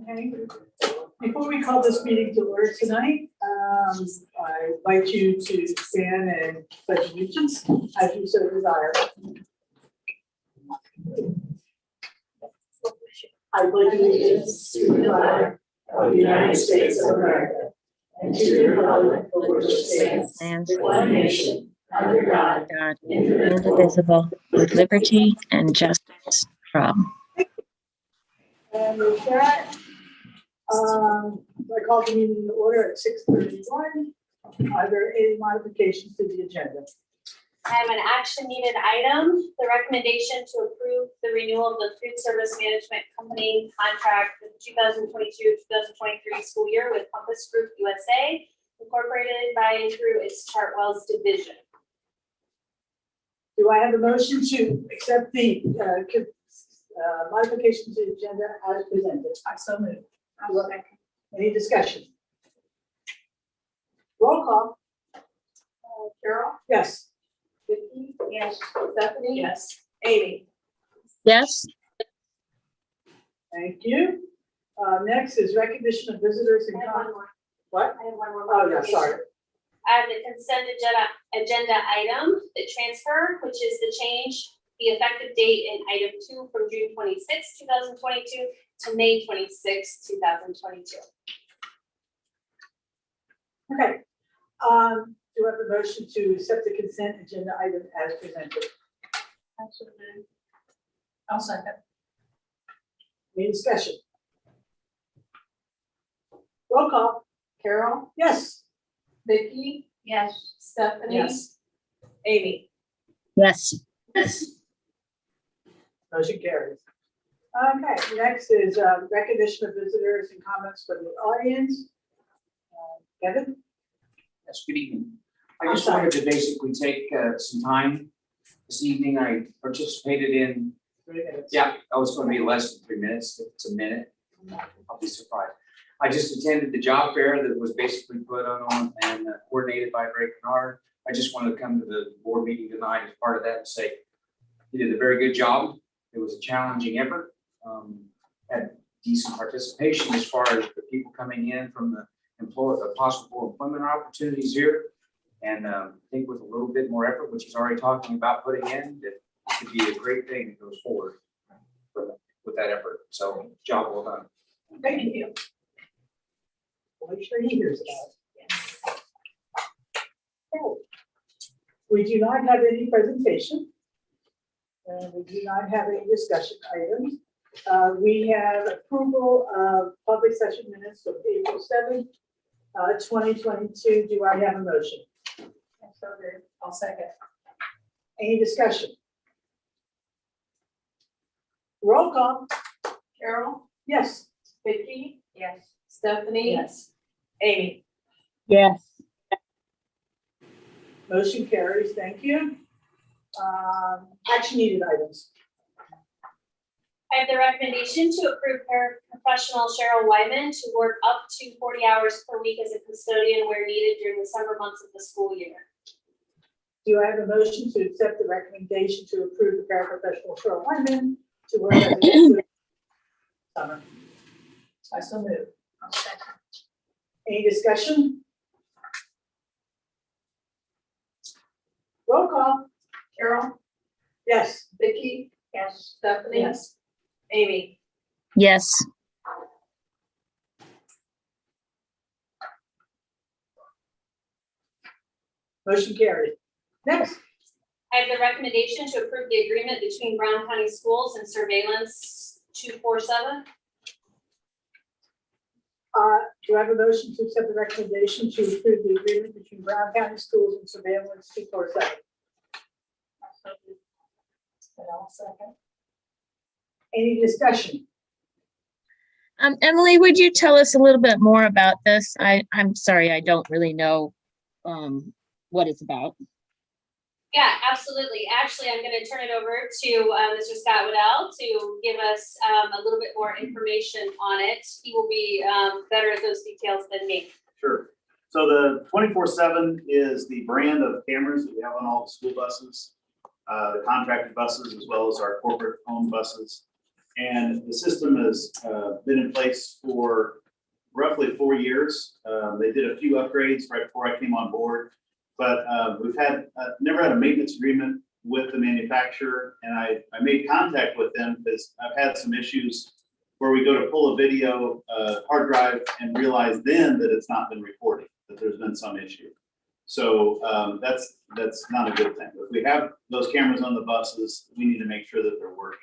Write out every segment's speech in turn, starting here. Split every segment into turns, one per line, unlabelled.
Okay. Before we call this meeting to order tonight, I invite you to stand and pledge allegiance as you so desire. I pledge allegiance to the flag of the United States of America and to the republic for which it stands, one nation, under God,
indivisible, with liberty and justice for all.
And with that, I call the meeting to order at 6:31. Are there any modifications to the agenda?
I have an action needed item, the recommendation to approve the renewal of the food service management company contract for the 2022-2023 school year with Compass Group USA, incorporated by and through its Chartwell's division.
Do I have a motion to accept the modification to the agenda as presented? I so move. Any discussion? Roll call.
Carol?
Yes.
Vicki? Yes. Stephanie?
Yes.
Amy?
Yes,
Thank you. Next is recognition of visitors and
I have one more.
what?
I have one more.
Oh, yeah, sorry.
I have the consent agenda item, the transfer, which is the change, the effective date in item 2 from June 26, 2022 to May 26, 2022.
Okay. Do I have a motion to accept the consent agenda item as presented?
Absolutely.
I'll second. Any discussion? Roll call.
Carol?
Yes.
Vicki? Yes. Stephanie?
Yes.
Amy?
yes,
Motion carries. Okay, next is recognition of visitors and comments from the audience. Kevin?
Yes, good evening. I just wanted to basically take some time this evening. I participated in,
3 minutes.
yeah, oh, it's going to be less than 3 minutes. If it's a minute, I'll be surprised. I just attended the job fair that was basically put on and coordinated by Ray Kennard. I just wanted to come to the board meeting tonight as part of that and say he did a very good job. It was a challenging effort. Had decent participation as far as the people coming in from the possible employment opportunities here. And I think with a little bit more effort, which he's already talking about putting in, that it could be a great thing that goes forward with that effort. So job well done.
Thank you. We'll make sure he hears about it. Okay. We do not have any presentation. And we do not have any discussion items. We have approval of public session minutes of April 7th, 2022. Do I have a motion? So moved. I'll second. Any discussion? Roll call.
Carol?
Yes.
Vicki? Yes. Stephanie?
Yes.
Amy?
yes,
Motion carries. Thank you. Action needed items.
I have the recommendation to approve paraprofessional Cheryl Wyman to work up to 40 hours per week as a custodian where needed during the summer months of the school year.
Do I have a motion to accept the recommendation to approve the paraprofessional Cheryl Wyman to work as a custodian summer? I so move. I'll second. Any discussion? Roll call.
Carol?
Yes.
Vicki? Yes. Stephanie?
Yes.
Amy?
yes,
Motion carried. Next.
I have the recommendation to approve the agreement between Brown County Schools and Surveillance 247.
Do I have a motion to accept the recommendation to approve the agreement between Brown County Schools and Surveillance 247? And I'll second. Any discussion?
Emily, would you tell us a little bit more about this? I'm sorry, I don't really know what it's about.
Yeah, absolutely. Actually, I'm going to turn it over to Mr. Scott Waddell to give us a little bit more information on it. He will be better at those details than me.
Sure. So the 24/7 is the brand of cameras that we have on all the school buses, the contracted buses, as well as our corporate owned buses. And the system has been in place for roughly 4 years. They did a few upgrades right before I came on board, but we've had never had a maintenance agreement with the manufacturer. And I made contact with them because I've had some issues where we go to pull a video hard drive and realize then that it's not been recording, that there's been some issue. So that's not a good thing. If we have those cameras on the buses, we need to make sure that they're working.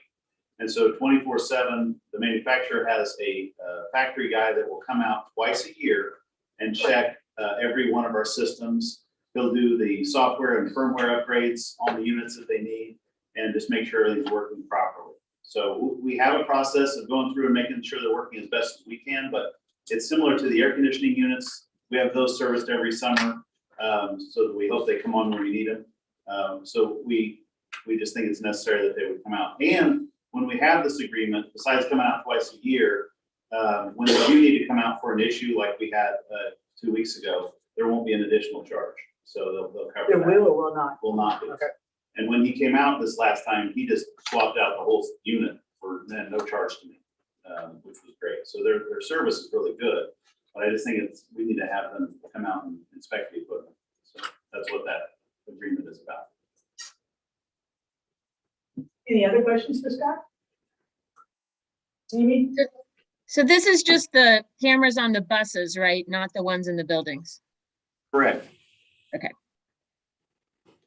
And so 24/7, the manufacturer has a factory guy that will come out twice a year and check every one of our systems. He'll do the software and firmware upgrades on the units that they need and just make sure everything's working properly. So we have a process of going through and making sure they're working as best as we can, but it's similar to the air conditioning units. We have those serviced every summer, so that we hope they come on when we need them. So we just think it's necessary that they would come out. And when we have this agreement, besides coming out twice a year, when they do need to come out for an issue like we had 2 weeks ago, there won't be an additional charge. So they'll cover
There
that.
will or will not?
Will not be.
Okay.
And when he came out this last time, he just swapped out the whole unit for no charge to me, which was great. So their service is really good, but I just think we need to have them come out and inspect the equipment. So that's what that agreement is about.
Any other questions for Scott? Amy?
So this is just the cameras on the buses, right? Not the ones in the buildings.
Correct.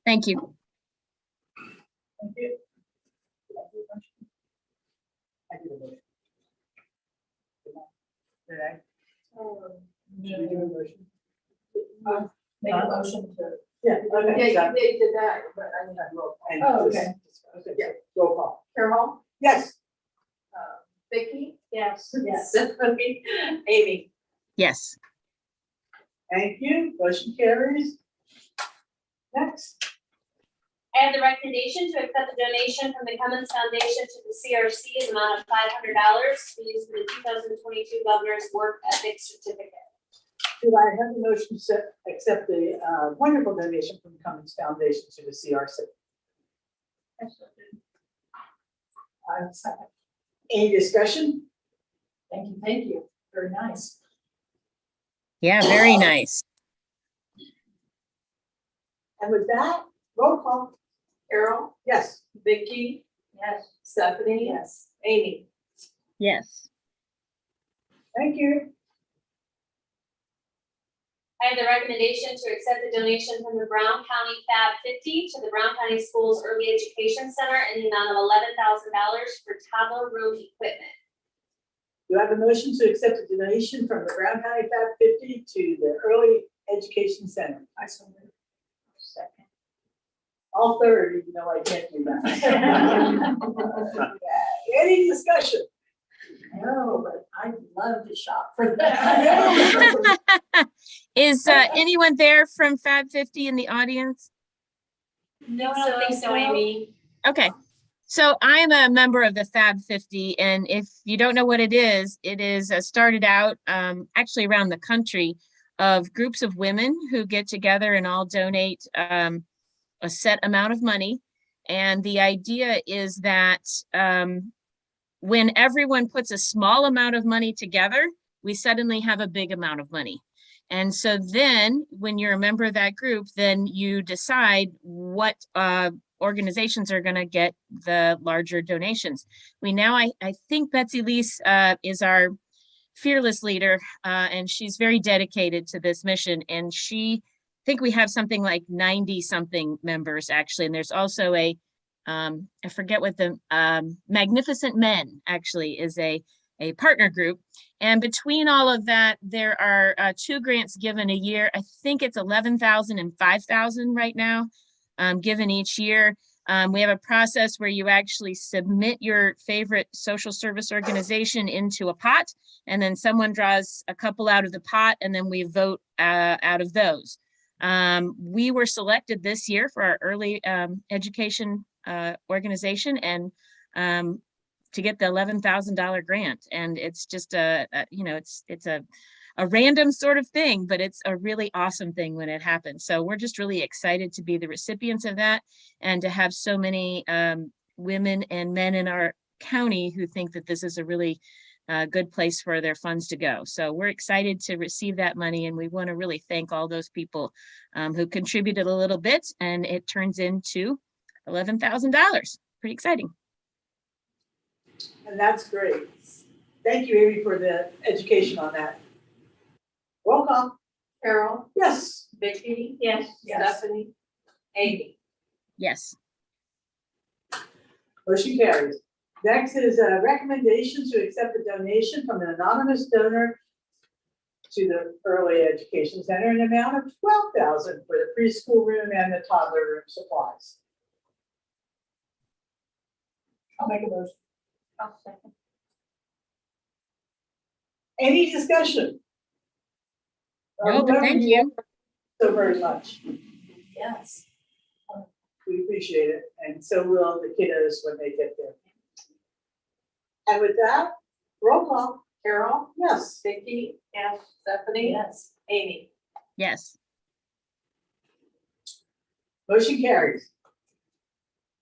Thank you.
Thank you. I did a motion. Did I? Should we do a motion?
Make a motion to.
Yeah, okay.
Yeah, they did that, but I need to roll.
And
Oh,
just-
okay.
Okay,
Yeah.
roll call.
Carol,
Yes.
Vicky,
Yes.
yes, Stephanie, Amy.
Yes.
Thank you. Motion carries. Next.
I have the recommendation to accept the donation from the Cummins Foundation to the CRC in the amount of $500 to use for the 2022 Governor's Work Ethics Certificate.
Do I have a motion to accept the wonderful donation from the Cummins Foundation to the CRC?
Second.
Any discussion?
Thank you, very nice.
Yeah, very nice.
And with that, roll call.
Carol,
Yes.
Vicky. Yes. Stephanie. Yes. Amy.
Yes.
Thank you.
I have the recommendation to accept the donation from the Brown County Fab 50 to the Brown County Schools Early Education Center in the amount of $11,000 for toddler room equipment.
Do I have a motion to accept the donation from the Brown County Fab 50 to the Early Education Center?
I so moved. Second.
All third, even though I can't do that. Any discussion?
No, but I'd love to shop for that.
Is anyone there from Fab 50 in the audience?
No, I don't think so, Amy.
Okay, so I'm a member of the Fab 50, and if you don't know what it is started out actually around the country of groups of women who get together and all donate a set amount of money. And the idea is that when everyone puts a small amount of money together, we suddenly have a big amount of money. And so then when you're a member of that group, then you decide what organizations are going to get the larger donations. I think Betsy Lease is our fearless leader, and she's very dedicated to this mission. And I think we have something like 90 something members actually. And there's also I forget what the Magnificent Men actually is a partner group. And between all of that, there are 2 grants given a year. I think it's 11,000 and 5,000 right now, given each year. We have a process where you actually submit your favorite social service organization into a pot, and then someone draws a couple out of the pot, and then we vote out of those. We were selected this year for our early education organization, and to get the $11,000 grant. And it's just it's a random sort of thing, but it's a really awesome thing when it happens. So we're just really excited to be the recipients of that, and to have so many women and men in our county who think that this is a really good place for their funds to go. So we're excited to receive that money, and we want to really thank all those people who contributed a little bit, and it turns into $11,000. Pretty exciting.
And that's great. Thank you, Amy, for the education on that. Roll call.
Carol,
Yes.
Vicky,
Yes.
Stephanie, Amy.
Yes.
Motion carries. Next is a recommendation to accept a donation from an anonymous donor to the Early Education Center in an amount of $12,000 for the preschool room and the toddler room supplies.
I'll make a motion.
I'll second.
Any discussion?
No, but thank you.
So very much.
Yes.
We appreciate it, and so will the kiddos when they get there. And with that, roll call.
Carol,
Yes.
Vicky, yes, Stephanie, yes, Amy.
Yes.
Motion carries.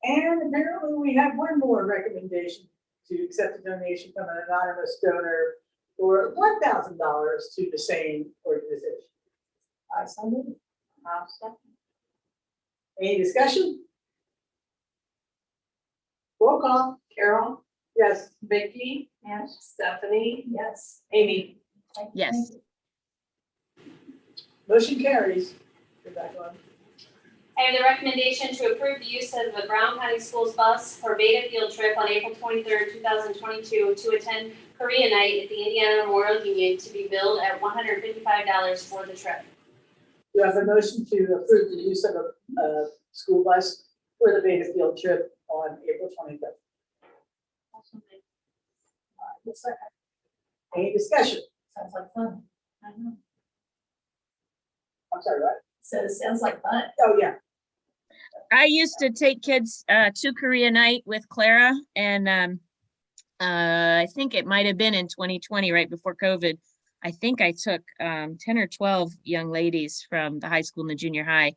And apparently we have one more recommendation to accept a donation from an anonymous donor for $1,000 to the same organization.
I so move.
I'll second.
Any discussion? Roll call.
Carol,
Yes.
Vicky,
Yes.
Stephanie, yes, Amy.
Yes.
Motion carries. Go back on.
I have the recommendation to approve the use of the Brown County Schools bus for beta field trip on April 23rd, 2022 to attend Korea Night at the Indiana Memorial Union to be billed at $155 for the trip.
Do you have a motion to approve the use of a school bus for the beta field trip on April 25th?
Looks like,
Any discussion?
sounds like fun.
I'm sorry, what?
So it sounds like fun.
Oh, yeah.
I used to take kids to Korea Night with Clara, and I think it might have been in 2020, right before COVID. I think I took 10 or 12 young ladies from the high school and the junior high,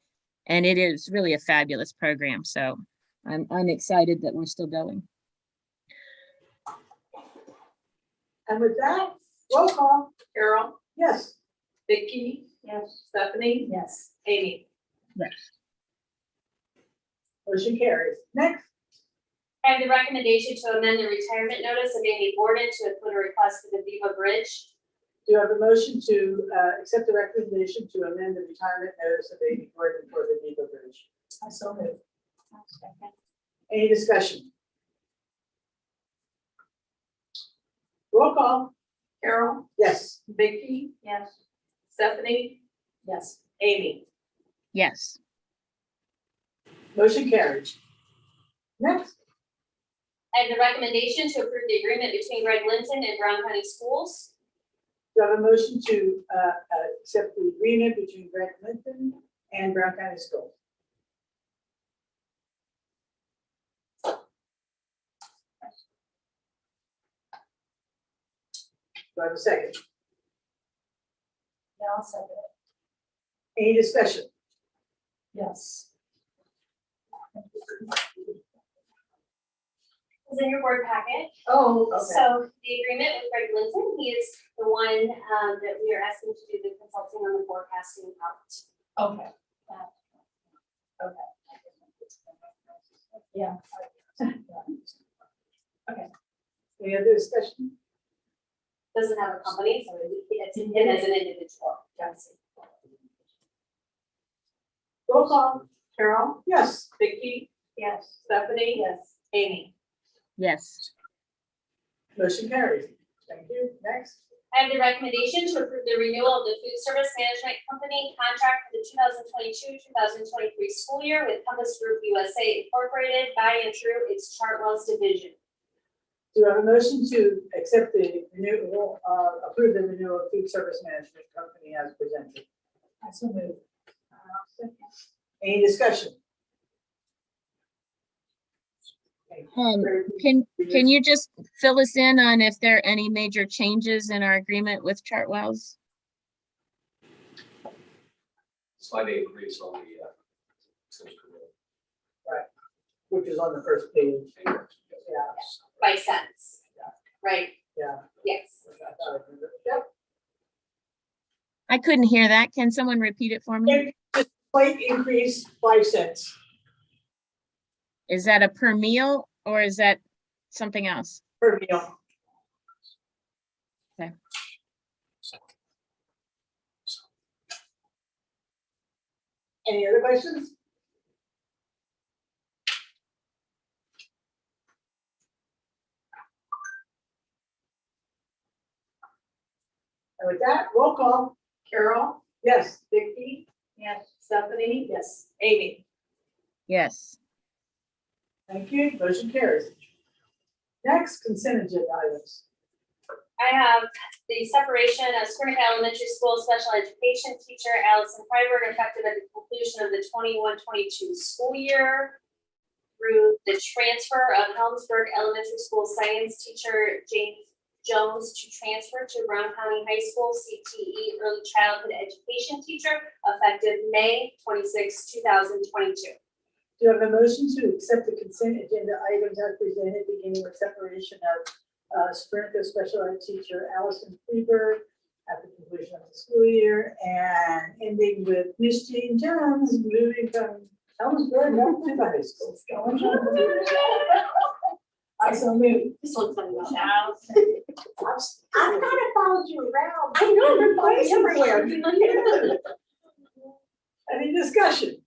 and it is really a fabulous program. So I'm excited that we're still going.
And with that, roll call.
Carol,
Yes.
Vicky,
Yes.
Stephanie, yes, Amy.
Yes.
Motion carries. Next,
I have the recommendation to amend the retirement notice of Amy Borden to include a request for the Viva Bridge.
do you have a motion to accept the recommendation to amend the retirement notice of Amy Gordon for the Depot Bridge?
I so move.
I'll second.
Any discussion? Roll call.
Carol,
Yes.
Vicky,
Yes.
Stephanie, yes, Amy.
Yes.
Motion carries. Next,
I have the recommendation to approve the agreement between Greg Linton and Brown County Schools.
do you have a motion to accept the agreement between Greg Linton and Brown County Schools? Do I have a second?
Yeah, I'll second it.
Any discussion?
Yes.
Is in your board packet.
Oh, okay.
So the agreement with Greg Linton, he is the one that we are asking to do the consulting on the forecasting out.
Okay. Okay. Yeah.
Any other discussion?
Doesn't have a company, so it's him as an individual.
Gotcha.
Roll call.
Carol,
Yes.
Vicky,
Yes.
Stephanie, yes, Amy.
Yes.
Motion carries. Thank you. Next.
I have the recommendation to approve the renewal of the food service management company contract for the 2022-2023 school year with Compass Group USA Incorporated by and through its Chartwell's division.
Do you have a motion to accept the renewal, approve the renewal of food service management company as presented?
I so move.
Any discussion? Okay.
Can you just fill us in on if there are any major changes in our agreement with Chartwells?
Slight increase on the, since
Which is on the first page.
Korea.
Yeah.
by cents, right?
Yeah.
Yes.
Yep.
I couldn't hear that. Can someone repeat it for me?
Slight increase, 5 cents.
Is that a per meal or is that something else?
Per meal.
Okay.
Any other questions? And with that, roll call.
Carol,
Yes.
Vicky,
Yes.
Stephanie,
Yes. Amy.
Yes.
Thank you. Motion carries. Next, consent agenda items.
I have the separation of Square Elementary School special education teacher Allison Freiberg effective at the conclusion of the 21-22 school year, through the transfer of Helmsburg Elementary School science teacher James Jones to transfer to Brown County High School CTE early childhood education teacher effective May 26, 2022.
Do you have a motion to accept the consent agenda items as presented, beginning with separation of Sprinter special ed teacher Allison Freeberg at the conclusion of the school year and ending with Miss Jean Jones moving from Helmsburg up to the high school? I so moved.
this looks like a
House.
I kind of followed you around.
I know, you're
Places
everywhere. Any discussion?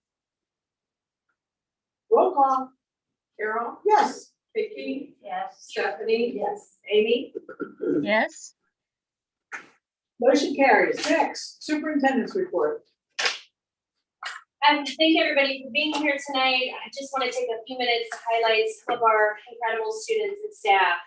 Roll call.
Carol,
Yes.
Vicky,
Yes.
Stephanie,
Yes.
Amy,
Yes.
Motion carries. Next, superintendent's report.
Thank everybody for being here tonight. I just want to take a few minutes to highlight some of our incredible students and staff.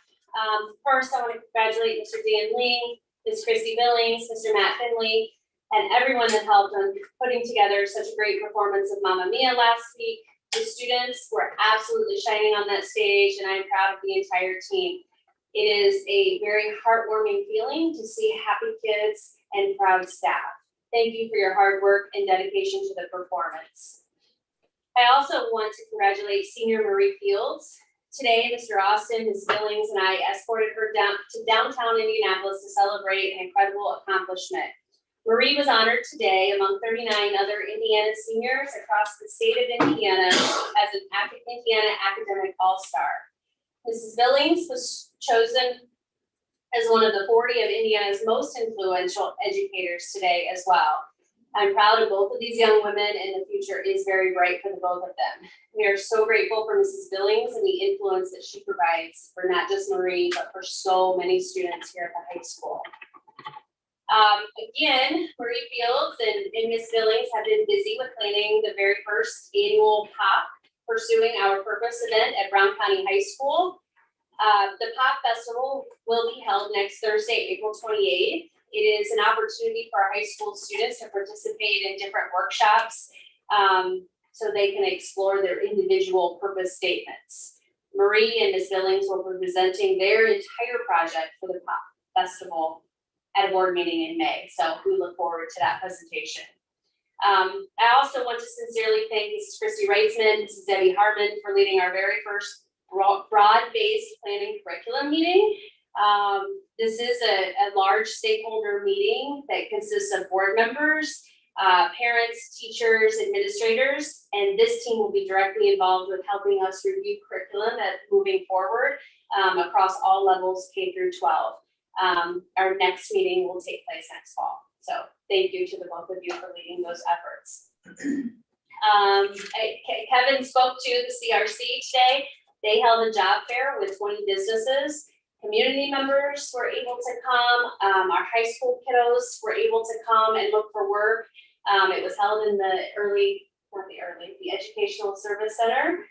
First, I want to congratulate Mr. Dan Ling, Ms. Christy Billings, Mr. Matt Finley, and everyone that helped on putting together such a great performance of Mamma Mia last week. The students were absolutely shining on that stage, and I'm proud of the entire team. It is a very heartwarming feeling to see happy kids and proud staff. Thank you for your hard work and dedication to the performance. I also want to congratulate senior Marie Fields. Today, Mr. Austin, Ms. Billings, and I escorted her down to downtown Indianapolis to celebrate an incredible accomplishment. Marie was honored today among 39 other Indiana seniors across the state of Indiana as an Indiana Academic All-Star. Mrs. Billings was chosen as one of the 40 of Indiana's most influential educators today as well. I'm proud of both of these young women, and the future is very bright for the both of them. We are so grateful for Mrs. Billings and the influence that she provides for not just Marie, but for so many students here at the high school. Again, Marie Fields and Ms. Billings have been busy with planning the very first annual POP Pursuing Our Purpose event at Brown County High School. The POP Festival will be held next Thursday, April 28th. It is an opportunity for our high school students to participate in different workshops so they can explore their individual purpose statements. Marie and Ms. Billings will be presenting their entire project for the POP Festival at a board meeting in May. So we look forward to that presentation. I also want to sincerely thank Mrs. Christy Reitzman, Mrs. Debbie Harmon for leading our very first broad-based planning curriculum meeting. This is a large stakeholder meeting that consists of board members, parents, teachers, administrators, and this team will be directly involved with helping us review curriculum moving forward across all levels K through 12. Our next meeting will take place next fall. So thank you to the both of you for leading those efforts. Kevin spoke to the CRC today. They held a job fair with 20 businesses. Community members were able to come. Our high school kiddos were able to come and look for work. It was held in the Educational Service Center.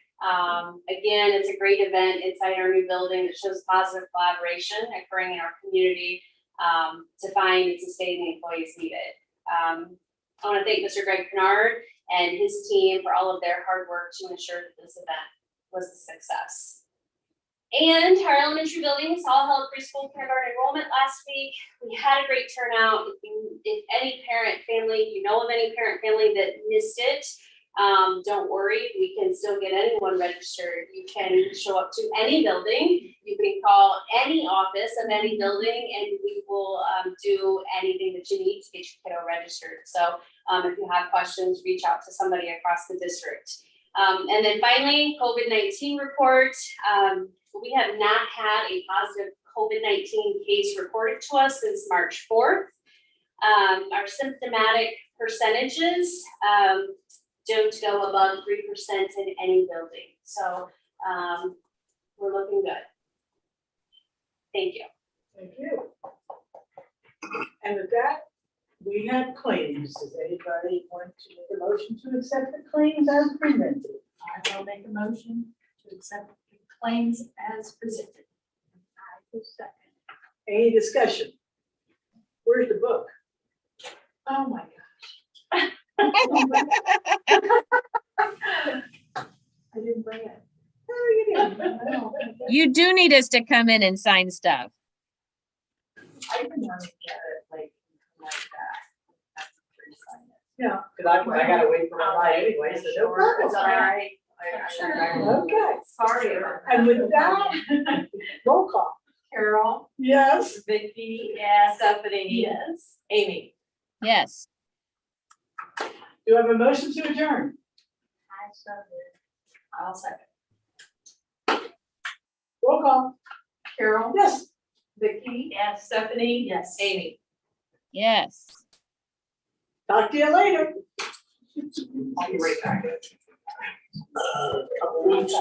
Again, it's a great event inside our new building that shows positive collaboration occurring in our community to find and sustain the employees needed. I want to thank Mr. Greg Kennard and his team for all of their hard work to ensure that this event was a success. And our elementary buildings all held preschool kindergarten enrollment last week. We had a great turnout. If any parent family, you know of any parent family that missed it, Don't worry, we can still get anyone registered. You can show up to any building. You can call any office of any building and we will do anything that you need to get your kiddo registered. So if you have questions, reach out to somebody across the district. And then finally, COVID-19 report. We have not had a positive COVID-19 case reported to us since March 4th. Our symptomatic percentages don't go above 3% in any building. So we're looking good. Thank you.
Thank you. And with that, we have claims. Does anybody want to make a motion to accept the claims as presented?
I will make a motion to accept the claims as presented. I will second.
Any discussion? Where's the book?
Oh, my gosh. I didn't bring it.
Oh, you did.
No.
You do need us to come in and sign stuff.
I didn't want to get it like that. That's pretty sign it.
Yeah, because I gotta wait for my ride anyway, so no problem.
It's all right.
Okay.
Sorry about that.
And with that, roll call.
Carol,
Yes.
Vicky, yes, Stephanie,
Yes.
Amy.
Yes.
Do I have a motion to adjourn?
I so did. I'll second.
Roll call.
Carol,
Yes.
Vicky, yes, Stephanie,
Yes.
Amy.
Yes.
Talk to you later.
I'll be right back.
Couple weeks.